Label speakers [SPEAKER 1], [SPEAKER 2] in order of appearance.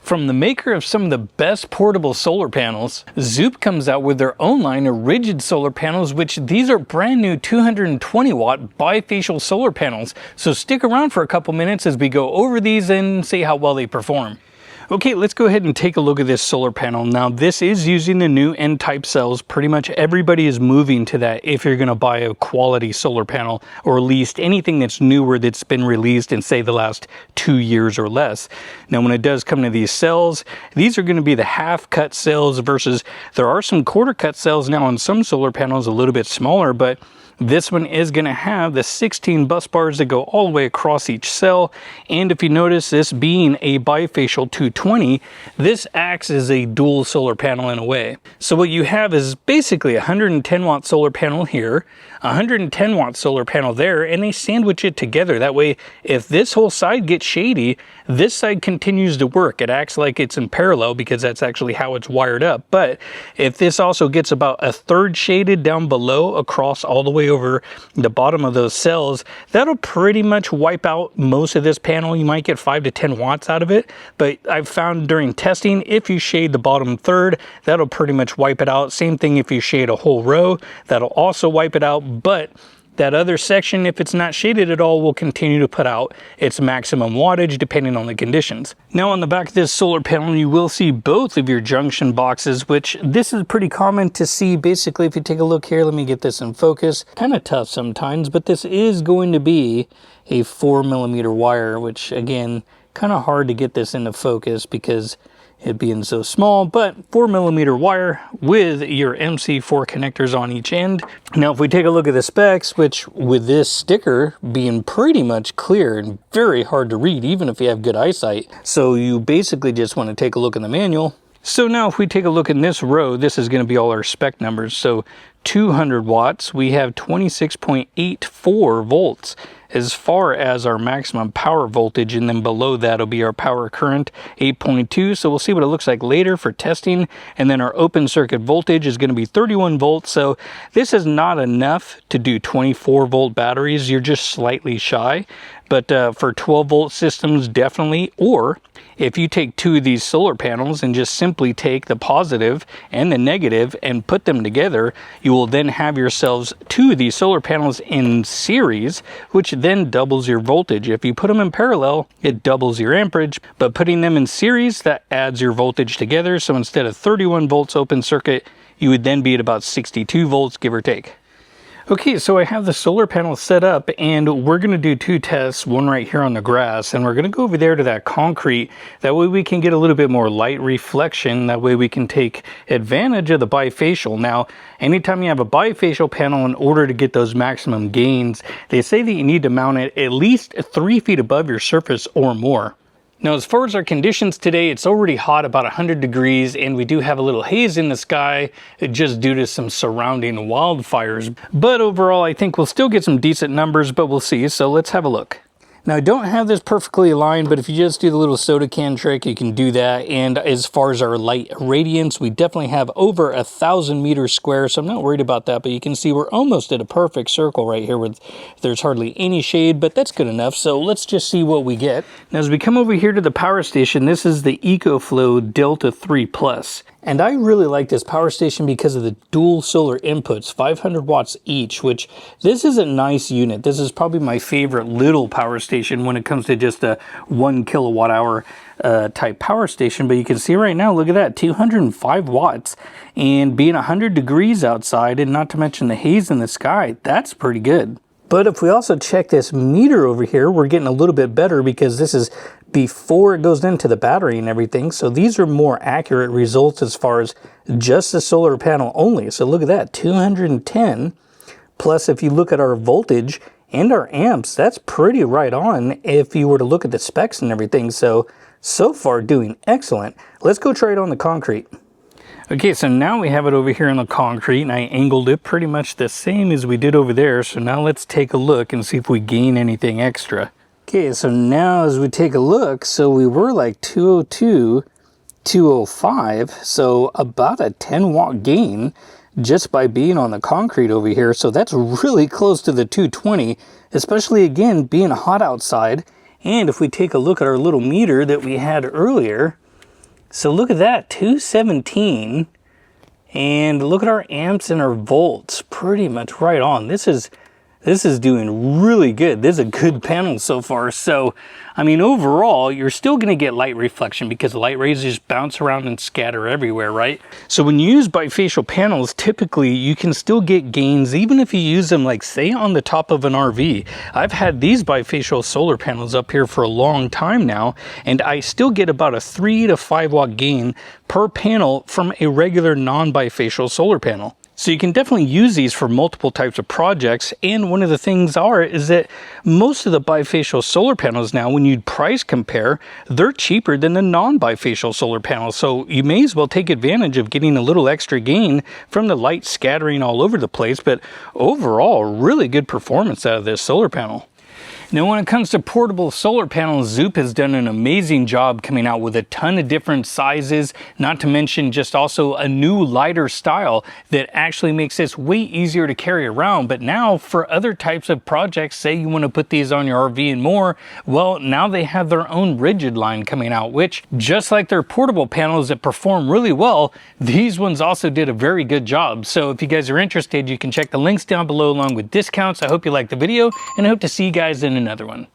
[SPEAKER 1] From the maker of some of the best portable solar panels, Zoup comes out with their own line of rigid solar panels, which these are brand new 220 watt bifacial solar panels. So stick around for a couple minutes as we go over these and see how well they perform. Okay, let's go ahead and take a look at this solar panel. Now, this is using the new N-type cells. Pretty much everybody is moving to that if you're going to buy a quality solar panel, or at least anything that's newer that's been released in, say, the last 2 years or less. Now, when it does come to these cells, these are going to be the half-cut cells versus there are some quarter-cut cells now on some solar panels, a little bit smaller, but this one is going to have the 16 bus bars that go all the way across each cell. And if you notice, this being a bifacial 220, this acts as a dual solar panel in a way. So what you have is basically a 110 watt solar panel here, a 110 watt solar panel there, and they sandwich it together. That way, if this whole side gets shady, this side continues to work. It acts like it's in parallel because that's actually how it's wired up. But if this also gets about a third shaded down below across all the way over the bottom of those cells, that'll pretty much wipe out most of this panel. You might get 5 to 10 watts out of it, but I've found during testing, if you shade the bottom third, that'll pretty much wipe it out. Same thing if you shade a whole row, that'll also wipe it out. But that other section, if it's not shaded at all, will continue to put out its maximum wattage depending on the conditions. Now on the back of this solar panel, you will see both of your junction boxes, which this is pretty common to see. Basically, if you take a look here, let me get this in focus. Kind of tough sometimes, but this is going to be a 4mm wire, which again, kind of hard to get this into focus because it being so small, but 4mm wire with your MC4 connectors on each end. Now, if we take a look at the specs, which with this sticker being pretty much clear and very hard to read, even if you have good eyesight. So you basically just want to take a look in the manual. So now if we take a look in this row, this is going to be all our spec numbers. So 200 watts, we have 26.84 volts as far as our maximum power voltage, and then below that will be our power current, 8.2. So we'll see what it looks like later for testing. And then our open circuit voltage is going to be 31 volts. So this is not enough to do 24 volt batteries. You're just slightly shy. But for 12 volt systems, definitely. Or if you take two of these solar panels and just simply take the positive and the negative and put them together, you will then have yourselves two of these solar panels in series, which then doubles your voltage. If you put them in parallel, it doubles your amperage, but putting them in series, that adds your voltage together. So instead of 31 volts open circuit, you would then be at about 62 volts, give or take. Okay, so I have the solar panel set up and we're going to do two tests, one right here on the grass, and we're going to go over there to that concrete. That way we can get a little bit more light reflection. That way we can take advantage of the bifacial. Now, anytime you have a bifacial panel, in order to get those maximum gains, they say that you need to mount it at least 3 feet above your surface or more. Now, as far as our conditions today, it's already hot, about 100 degrees, and we do have a little haze in the sky just due to some surrounding wildfires. But overall, I think we'll still get some decent numbers, but we'll see. So let's have a look. Now, I don't have this perfectly aligned, but if you just do the little soda can trick, you can do that. And as far as our light radiance, we definitely have over 1,000 meters square, so I'm not worried about that. But you can see we're almost at a perfect circle right here with there's hardly any shade, but that's good enough. So let's just see what we get. Now, as we come over here to the power station, this is the EcoFlow Delta 3 Plus. And I really like this power station because of the dual solar inputs, 500 watts each, which this is a nice unit. This is probably my favorite little power station when it comes to just a 1 kilowatt hour type power station. But you can see right now, look at that, 205 watts. And being 100 degrees outside, and not to mention the haze in the sky, that's pretty good. But if we also check this meter over here, we're getting a little bit better because this is before it goes into the battery and everything. So these are more accurate results as far as just the solar panel only. So look at that, 210. Plus, if you look at our voltage and our amps, that's pretty right on if you were to look at the specs and everything. So far doing excellent. Let's go try it on the concrete. Okay, so now we have it over here on the concrete, and I angled it pretty much the same as we did over there. So now let's take a look and see if we gain anything extra. Okay, so now as we take a look, so we were like 202, 205, so about a 10 watt gain just by being on the concrete over here. So that's really close to the 220, especially again being hot outside. And if we take a look at our little meter that we had earlier, So look at that, 217. And look at our amps and our volts, pretty much right on. This is doing really good. This is a good panel so far. So, I mean, overall, you're still going to get light reflection because light rays just bounce around and scatter everywhere, right? So when you use bifacial panels, typically you can still get gains even if you use them, like say on the top of an RV. I've had these bifacial solar panels up here for a long time now, and I still get about a 3 to 5 watt gain per panel from a regular non-bifacial solar panel. So you can definitely use these for multiple types of projects, and one of the things is that most of the bifacial solar panels now, when you price compare, they're cheaper than the non-bifacial solar panels. So you may as well take advantage of getting a little extra gain from the light scattering all over the place, but overall, really good performance out of this solar panel. Now, when it comes to portable solar panels, Zoup has done an amazing job coming out with a ton of different sizes, not to mention just also a new lighter style that actually makes this way easier to carry around. But now for other types of projects, say you want to put these on your RV and more, well, now they have their own rigid line coming out, which just like their portable panels that perform really well, these ones also did a very good job. So if you guys are interested, you can check the links down below along with discounts. I hope you liked the video, and I hope to see you guys in another one.